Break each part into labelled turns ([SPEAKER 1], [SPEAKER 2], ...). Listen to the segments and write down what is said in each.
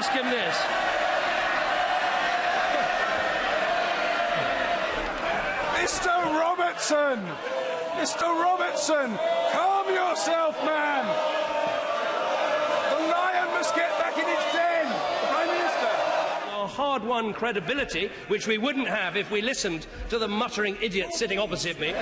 [SPEAKER 1] ask him this.
[SPEAKER 2] Mr. Robertson! Mr. Robertson! Calm yourself, man! The lion must get back in its den! The Prime Minister!
[SPEAKER 1] Our hard-won credibility, which we wouldn't have if we listened to the muttering idiot sitting opposite me.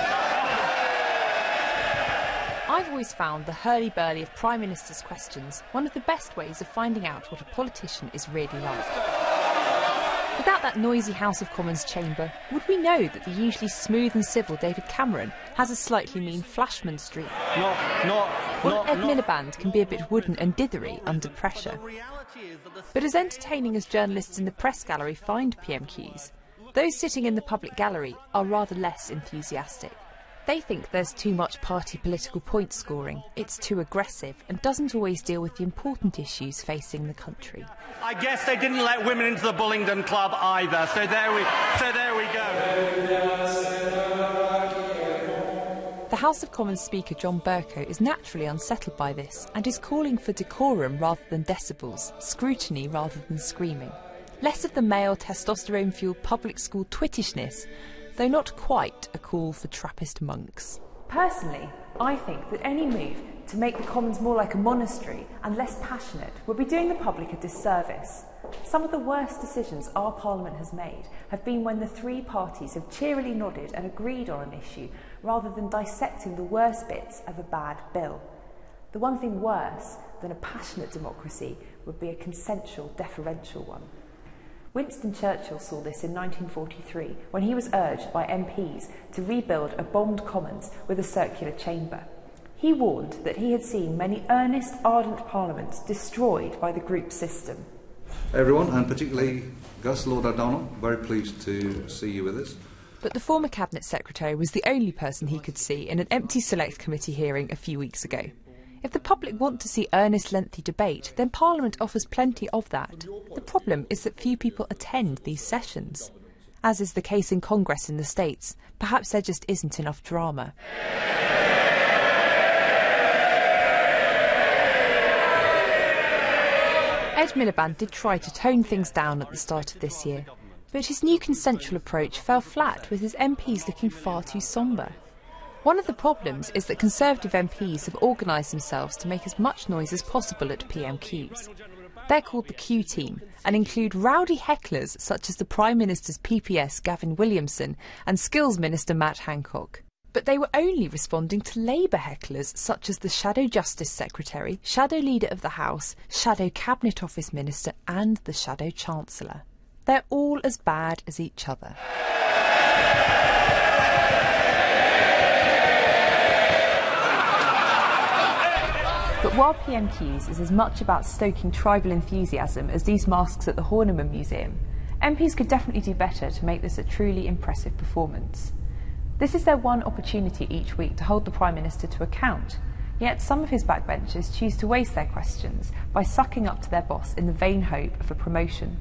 [SPEAKER 3] I've always found the hurly-burly of Prime Minister's questions one of the best ways of finding out what a politician is really like. Without that noisy House of Commons chamber, would we know that the usually smooth and civil David Cameron has a slightly mean flashman streak? Well, Ed Miliband can be a bit wooden and dithery under pressure. But as entertaining as journalists in the press gallery find PMQs, those sitting in the public gallery are rather less enthusiastic. They think there's too much party political point scoring, it's too aggressive and doesn't always deal with the important issues facing the country.
[SPEAKER 4] I guess they didn't let women into the Bullingdon Club either, so there we go.
[SPEAKER 3] The House of Commons Speaker John Bercow is naturally unsettled by this and is calling for decorum rather than decibels, scrutiny rather than screaming. Less of the male testosterone-fuelled public school twittishness, though not quite a call for Trappist monks. Personally, I think that any move to make the Commons more like a monastery and less passionate would be doing the public a disservice. Some of the worst decisions our Parliament has made have been when the three parties have cheerily nodded and agreed on an issue rather than dissecting the worst bits of a bad bill. The one thing worse than a passionate democracy would be a consensual, deferential one. Winston Churchill saw this in 1943 when he was urged by MPs to rebuild a bombed Commons with a circular chamber. He warned that he had seen many earnest, ardent parliaments destroyed by the group system.
[SPEAKER 5] Everyone, and particularly Gus Lord O'Donnell, very pleased to see you with us.
[SPEAKER 3] But the former Cabinet Secretary was the only person he could see in an empty Select Committee hearing a few weeks ago. If the public want to see earnest, lengthy debate, then Parliament offers plenty of that. The problem is that few people attend these sessions. As is the case in Congress in the States, perhaps there just isn't enough drama. Ed Miliband did try to tone things down at the start of this year, but his new consensual approach fell flat with his MPs looking far too sombre. One of the problems is that Conservative MPs have organised themselves to make as much noise as possible at PMQs. They're called the Q Team and include rowdy hecklers such as the Prime Minister's PPS Gavin Williamson and Skills Minister Matt Hancock. But they were only responding to Labour hecklers such as the Shadow Justice Secretary, Shadow Leader of the House, Shadow Cabinet Office Minister and the Shadow Chancellor. They're all as bad as each other. But while PMQs is as much about stoking tribal enthusiasm as these masks at the Horniman Museum, MPs could definitely do better to make this a truly impressive performance. This is their one opportunity each week to hold the Prime Minister to account, yet some of his backbenchers choose to waste their questions by sucking up to their boss in the vain hope of a promotion.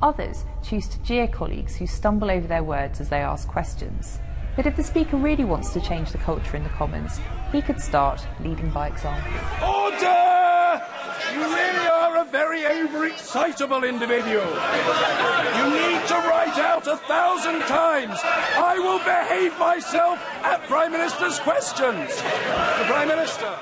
[SPEAKER 3] Others choose to jeer colleagues who stumble over their words as they ask questions. But if the Speaker really wants to change the culture in the Commons, he could start leading by example.
[SPEAKER 2] Order! You really are a very overexcitable individual. You need to write out 1,000 times, "I will behave myself" at Prime Minister's questions. The Prime Minister.